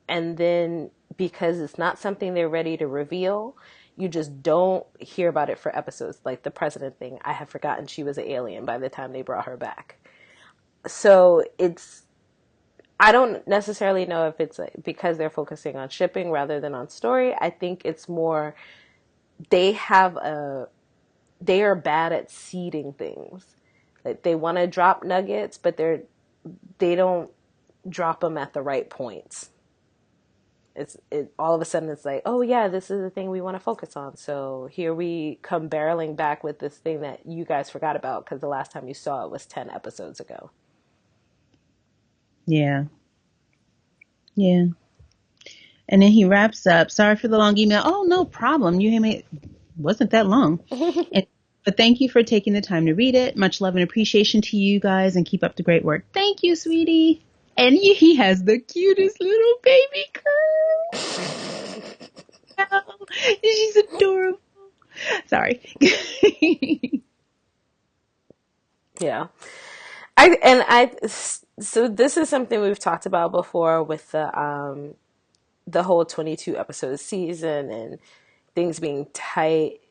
and then because it's not something they're ready to reveal, you just don't hear about it for episodes. Like the president thing, I had forgotten she was an alien by the time they brought her back. So I don't necessarily know if it's because they're focusing on shipping rather than on story. I think it's more they are bad at seeding things. Like they want to drop nuggets, but they don't drop them at the right points. All of a sudden it's like, oh yeah, this is the thing we want to focus on. So here we come barreling back with this thing that you guys forgot about because the last time you saw it was 10 episodes ago. Yeah. Yeah. And then he wraps up, sorry for the long email. Oh, no problem. It wasn't that long. But thank you for taking the time to read it. Much love and appreciation to you guys and keep up the great work. Thank you, sweetie. And he has the cutest little baby girl. Oh, she's adorable. Sorry. Yeah. So this is something we've talked about before with the whole 22 episode season and things being tight,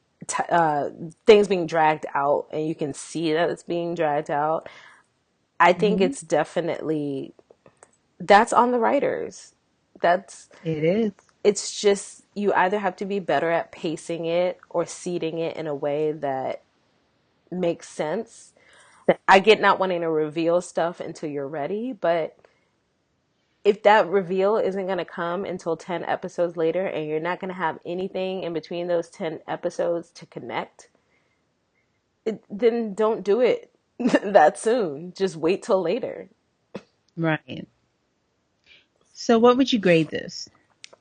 things being dragged out, and you can see that it's being dragged out. I think it's definitely, that's on the writers. It is. It's just, you either have to be better at pacing it or seeding it in a way that makes sense. I get not wanting to reveal stuff until you're ready, but if that reveal isn't going to come until 10 episodes later and you're not going to have anything in between those 10 episodes to connect, then don't do it that soon. Just wait till later. Right. So what would you grade this?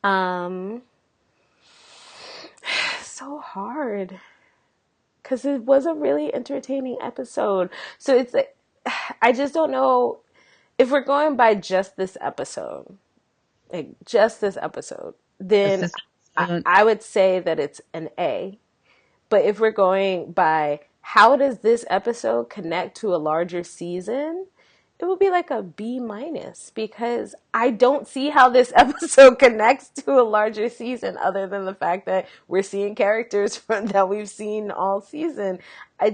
Um, so hard because it was a really entertaining episode. So it's like, I just don't know if we're going by just this episode, like just this episode, Just then this episode? I would say that it's an A. But if we're going by how does this episode connect to a larger season, it would be like a B minus because I don't see how this episode connects to a larger season other than the fact that we're seeing characters that we've seen all season. I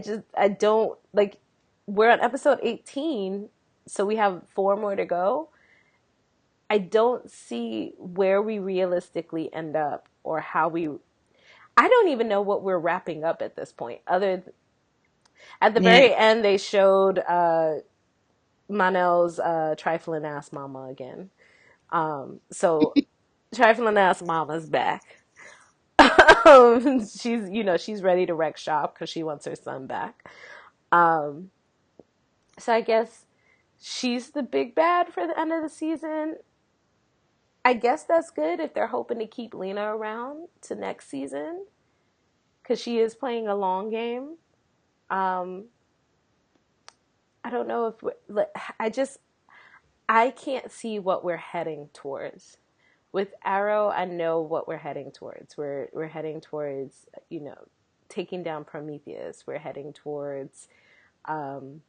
don't like, we're on episode 18, so we have 4 more to go. I don't see where we realistically end up or how we. I don't even know what we're wrapping up at this point. At the Yeah. very end, they showed Manel's trifling ass mama again. So trifling ass mama's back. She's ready to wreck shop because she wants her son back. Um, so I guess she's the big bad for the end of the season. I guess that's good if they're hoping to keep Lena around to next season because she is playing a long game. Um, I don't know if I can't see what we're heading towards. With Arrow, I know what we're heading towards. We're heading towards, taking down Prometheus. We're heading towards um,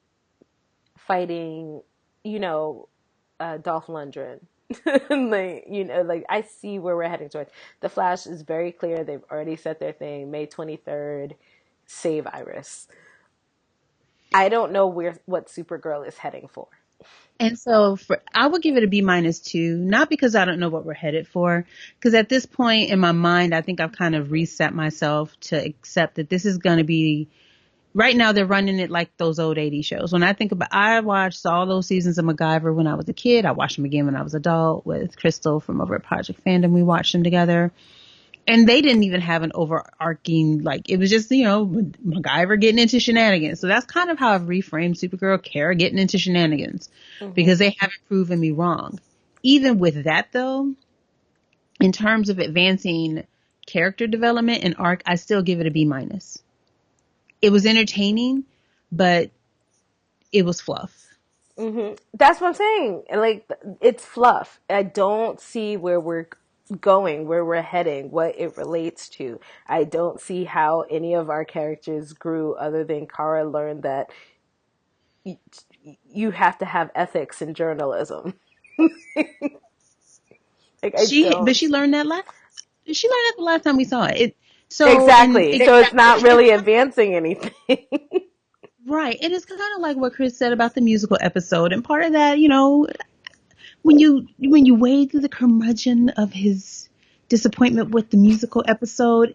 fighting, you know, Dolph Lundgren. Like I see where we're heading towards. The Flash is very clear. They've already set their thing. May 23rd, save Iris. I don't know what Supergirl is heading for. And so I would give it a B minus too, not because I don't know what we're headed for, because at this point in my mind, I think I've kind of reset myself to accept that this is going to be, right now they're running it like those old 80s shows. When I think about, I watched all those seasons of MacGyver when I was a kid. I watched them again when I was an adult with Crystal from over at Project Fandom. We watched them together. And they didn't even have an overarching, like, it was just, MacGyver getting into shenanigans. So that's kind of how I've reframed Supergirl, Kara getting into shenanigans, Mm-hmm. because they haven't proven me wrong. Even with that, though, in terms of advancing character development and arc, I still give it a B minus. It was entertaining, but it was fluff. Mm-hmm. That's what I'm saying. Like, it's fluff. I don't see where we're going, where we're heading, what it relates to. I don't see how any of our characters grew other than Kara learned that y- you have to have ethics in journalism. Like, I But don't. she learned that she learned that the last time we saw it. So, Exactly. So it's not really advancing anything. right. And it's kind of like what Chris said about the musical episode. And part of that, when you wade through the curmudgeon of his disappointment with the musical episode,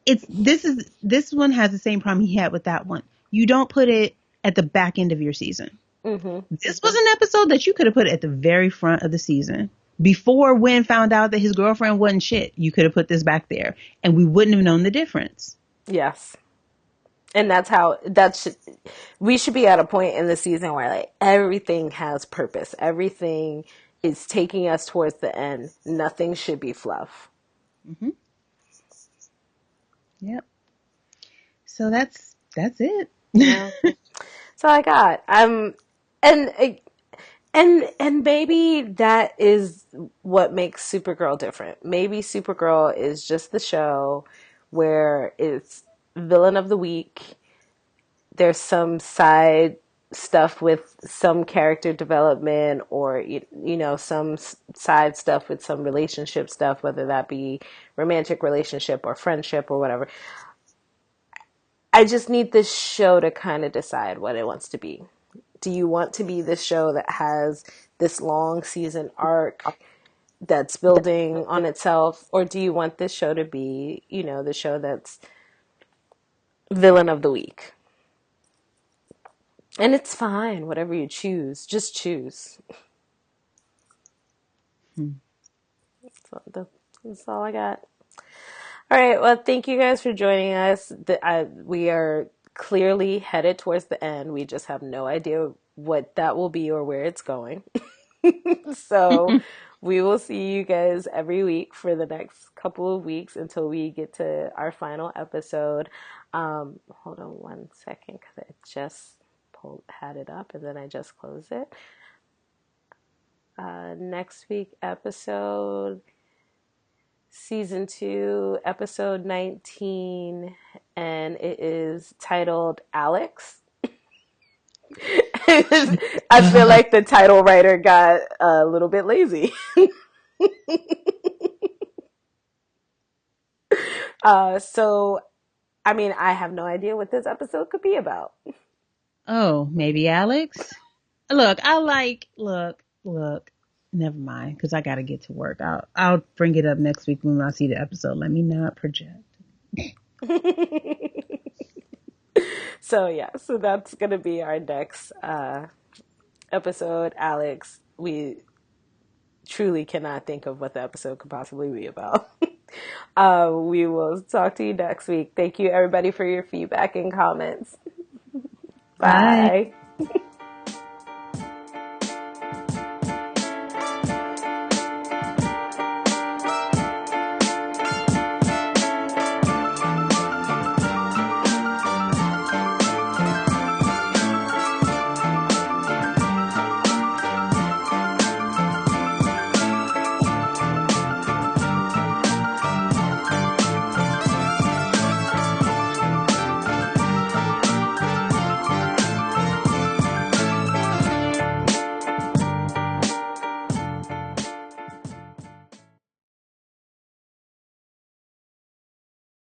this one has the same problem he had with that one. You don't put it at the back end of your season. Mm-hmm. This was an episode that you could have put at the very front of the season. Before Winn found out that his girlfriend wasn't shit, you could have put this back there and we wouldn't have known the difference. Yes. And we should be at a point in the season where like everything has purpose. Everything is taking us towards the end. Nothing should be fluff. Mm-hmm. Yep. So that's it. Yeah. So I got and and maybe that is what makes Supergirl different. Maybe Supergirl is just the show where it's villain of the week. There's some side stuff with some character development or some side stuff with some relationship stuff, whether that be romantic relationship or friendship or whatever. I just need this show to kind of decide what it wants to be. Do you want to be this show that has this long season arc that's building on itself, or do you want this show to be, the show that's villain of the week? And it's fine, whatever you choose, just choose. So that's all I got. All right. Well, thank you guys for joining us. We are clearly headed towards the end. We just have no idea what that will be or where it's going. So we will see you guys every week for the next couple of weeks until we get to our final episode. Hold on one second because I just had it up and then I just closed it. Next week episode, season 2, episode 19, and it is titled Alex. I feel like the title writer got a little bit lazy. So, I mean, I have no idea what this episode could be about. Oh, maybe Alex? Look. Never mind, because I got to get to work. I'll bring it up next week when I see the episode. Let me not project. So, yeah, so that's going to be our next episode, Alex. We truly cannot think of what the episode could possibly be about. We will talk to you next week. Thank you, everybody, for your feedback and comments. Bye. Bye.